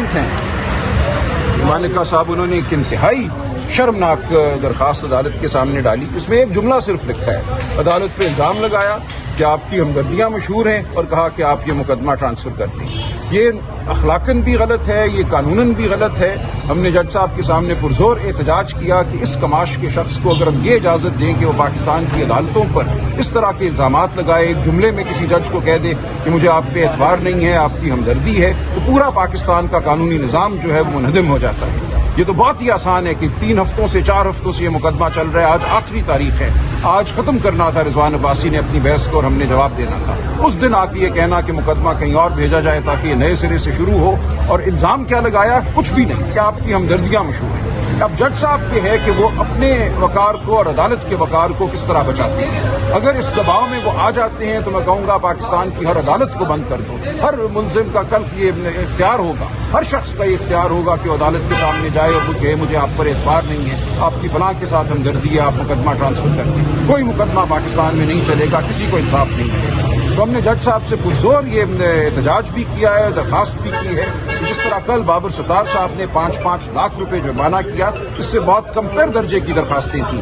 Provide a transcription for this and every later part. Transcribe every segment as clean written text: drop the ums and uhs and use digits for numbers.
Relevant ہیں. مالکہ صاحب انہوں نے ایک انتہائی شرمناک درخواست عدالت کے سامنے ڈالی. اس میں ایک جملہ صرف لکھا ہے. عدالت پہ الزام لگایا کہ آپ کی ہمدردیاں مشہور ہیں اور کہا کہ آپ یہ مقدمہ ٹرانسفر کر دیں. یہ اخلاقاً بھی غلط ہے, یہ قانوناً بھی غلط ہے. ہم نے جج صاحب کے سامنے پرزور احتجاج کیا کہ اس کماش کے شخص کو اگر ہم یہ اجازت دیں کہ وہ پاکستان کی عدالتوں پر اس طرح کے الزامات لگائے, ایک جملے میں کسی جج کو کہہ دے کہ مجھے آپ پہ اعتبار نہیں ہے, آپ کی ہمدردی ہے, تو پورا پاکستان کا قانونی نظام جو ہے وہ منہدم ہو جاتا ہے. یہ تو بہت ہی آسان ہے کہ 3 ہفتوں سے 4 ہفتوں سے یہ مقدمہ چل رہا ہے. آج آخری تاریخ ہے. آج ختم کرنا تھا رضوان عباسی نے اپنی بحث کو اور ہم نے جواب دینا تھا. اس دن آ کے یہ کہنا کہ مقدمہ کہیں اور بھیجا جائے تاکہ یہ نئے سرے سے شروع ہو, اور الزام کیا لگایا؟ کچھ بھی نہیں, کہ آپ کی ہمدردیاں مشہور ہیں. اب جج صاحب کے ہے کہ وہ اپنے وقار کو اور عدالت کے وقار کو کس طرح بچاتے ہیں. اگر اس دباؤ میں وہ آ جاتے ہیں تو میں کہوں گا پاکستان کی ہر عدالت کو بند کر دو. ہر ملزم کا کل یہ اختیار ہوگا, ہر شخص کا یہ اختیار ہوگا کہ وہ عدالت کے سامنے جائے اور وہ کہے مجھے آپ پر اعتبار نہیں ہے, آپ کی فلاں کے ساتھ ہمدردی ہے, آپ مقدمہ ٹرانسفر کر دیں. کوئی مقدمہ پاکستان میں نہیں چلے گا, کسی کو انصاف نہیں ملے گا. تو ہم نے جج صاحب سے پرزور یہ احتجاج بھی کیا ہے, درخواست بھی کی ہے. جس طرح کل بابر ستار صاحب نے 5-5 لاکھ روپے جرمانہ کیا, اس سے بہت کم تر درجے کی درخواستیں کی,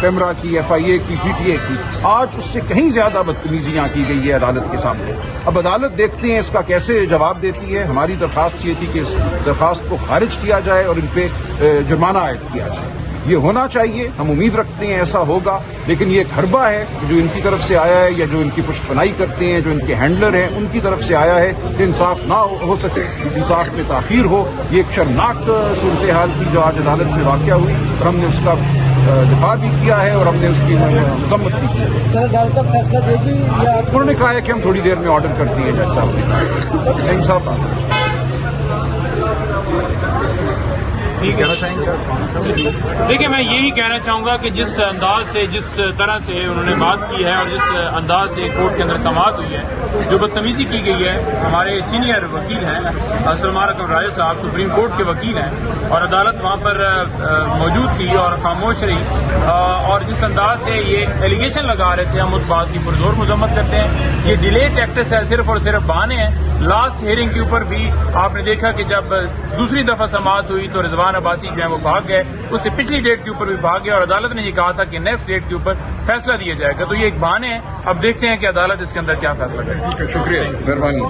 پیمرا کی, FIA کی, PTA کی. آج اس سے کہیں زیادہ بدتمیزیاں کی گئی ہے عدالت کے سامنے. اب عدالت دیکھتے ہیں اس کا کیسے جواب دیتی ہے. ہماری درخواست یہ تھی کہ اس درخواست کو خارج کیا جائے اور ان پہ جرمانہ عائد کیا جائے. یہ ہونا چاہیے, ہم امید رکھتے ہیں ایسا ہوگا. لیکن یہ ایک حربہ ہے جو ان کی طرف سے آیا ہے, یا جو ان کی پشت پناہی کرتے ہیں, جو ان کے ہینڈلر ہیں, ان کی طرف سے آیا ہے کہ انصاف نہ ہو سکے, انصاف میں تاخیر ہو. یہ ایک شرمناک صورتحال تھی جو آج عدالت میں واقع ہوئی, اور ہم نے اس کا دفاع بھی کیا ہے اور ہم نے اس کی مذمت بھی کی ہے. سر عدالت اب فیصلہ دے گی یا انہوں نے کہا ہے کہ ہم تھوڑی دیر میں آرڈر کرتی ہیں. جج صاحب نے کہا. نعیم صاحب کہنا چاہیں گے؟ دیکھیں, میں یہی کہنا چاہوں گا کہ جس انداز سے, جس طرح سے انہوں نے بات کی ہے اور جس انداز سے کورٹ کے اندر سماعت ہوئی ہے, جو بدتمیزی کی گئی ہے. ہمارے سینئر وکیل ہیں سلمان اکرم راجہ صاحب, سپریم کورٹ کے وکیل ہیں, اور عدالت وہاں پر موجود تھی اور خاموش رہی. اور جس انداز سے یہ ایلیگیشن لگا رہے تھے, ہم اس بات کی پرزور مذمت کرتے ہیں. یہ ڈیلے ٹیکٹس ہے, صرف اور صرف بہانے ہیں. لاسٹ ہیئرنگ کے اوپر بھی آپ نے دیکھا کہ جب دوسری دفعہ سماعت ہوئی تو رضوان عباسی جو ہے وہ بھاگ گئے, اس سے پچھلی ڈیٹ کے اوپر بھی بھاگ گئے, اور عدالت نے یہ کہا تھا کہ نیکسٹ ڈیٹ کے اوپر فیصلہ دیا جائے گا. تو یہ ایک بہانے ہیں. اب دیکھتے ہیں کہ عدالت اس کے اندر کیا فیصلہ کرے. شکریہ, مہربانی.